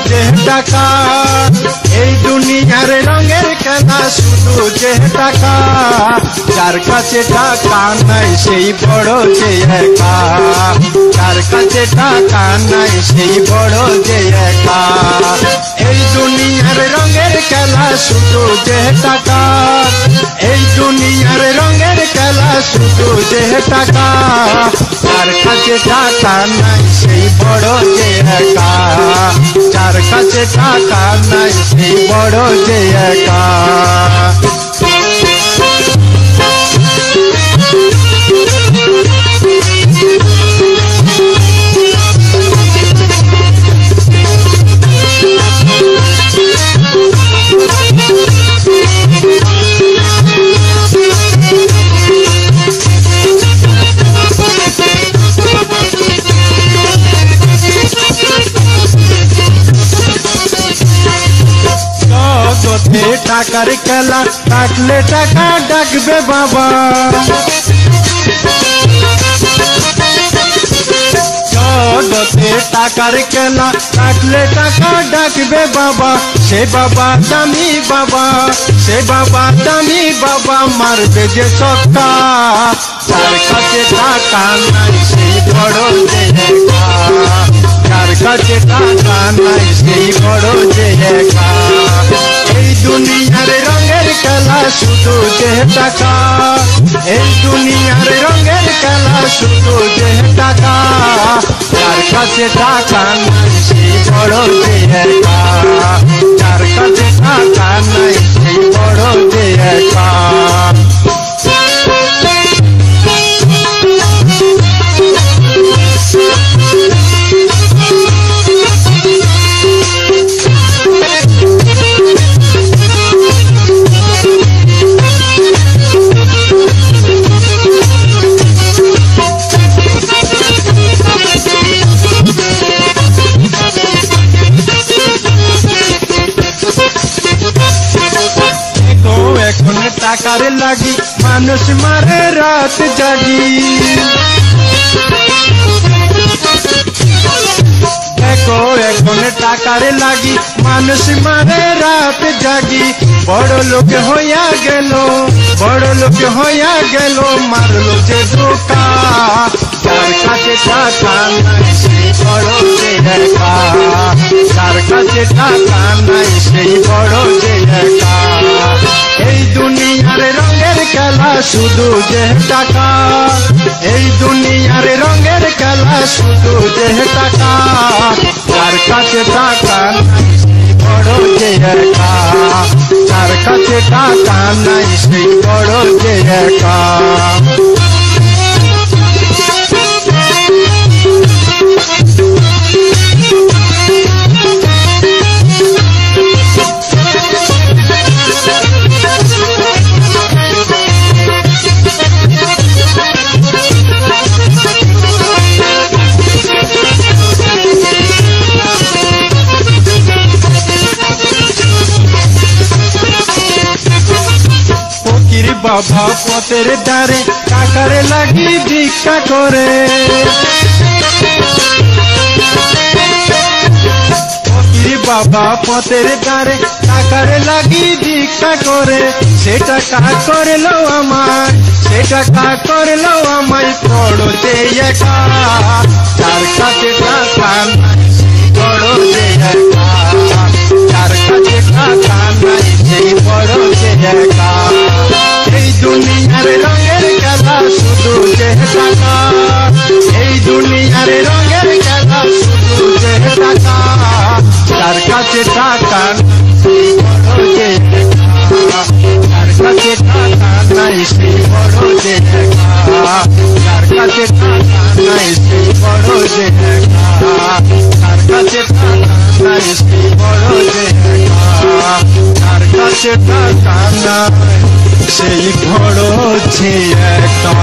যে টাকা, এই দুনিয়ার রঙের খেলা শুধু যে টাকা, যার কাছে টাকা নাই সেই বড় যে একা, যার কাছে টাকা নাই সেই বড় যে একা। এই দুনিয়ার রঙের খেলা শুধু যে টাকা, এই দুনিয়ার রঙের খেলা শুধু যে টাকা, যার কাছে টাকা নাই সেই বড় যে একা, যার কাছে টাকা নাই সেই বড় যে একা। টাকার খেলা থাকলে টাকা ডাকবে বাবা, জগতে টাকার খেলা থাকলে টাকা ডাকবে বাবা, সে বাবা দামি বাবা, সে বাবা দামি বাবা মারবে যে ছক্কা, যার কাছে টাকা নাই সেই বড় যে একা, যার কাছে টাকা নাই সেই বড় যে একা। এই দুনিয়ার রঙের খেলা শুধু যে টাকা, এই দুনিয়ার রঙের খেলা শুধু যে টাকা, যার কাছে টাকা নাই সেই বড় যে একা, যার কাছে টাকা নাই সেই বড় যে একা। টাকার লাগি মানুষ মারে রাত জাগি, দেখো এখন টাকার লাগি মানুষ মারে রাত জাগি, বড় লোক হইয়া গেল, বড় লোক হইয়া গেল মারলো যে ধোকা, যার কাছে টাকা নাই সেই বড় যে একা, যার কাছে টাকা নাই সেই বড় যে একা। এই দুনিয়ার রঙের খেলা শুধু যে টাকা, এই দুনিয়ার রঙের খেলা শুধু যে টাকা, যার কাছে টাকা নাই সেই বড় যে একা, যার কাছে টাকা নাই সেই বড় যে একা। বাবা পথের ধারে টাকার লাগি ভিক্ষা করে, বাবা পথের ধারে টাকার লাগি ভিক্ষা করে, সে টাকা করলো আমায়, সে টাকা করলো আমায় বড় যে একা, যার কাছে টাকা নাই সেই বড় যে একা, যার কাছে টাকা নাই সেই বড় যে একা। এই দুনিয়ার রঙের খেলা শুধু যে টাকা, এই দুনিয়ার রঙের খেলা শুধু যে টাকা, যার কাছে টাকা সেই বড় যে একা, যার কাছে টাকা নাই সেই বড় যে একা, যার কাছে টাকা নাই সেই বড় যে একা, যার কাছে টাকা নাই সেই বড় যে একা, যার কাছে টাকা নাই সেই বড় যে একা।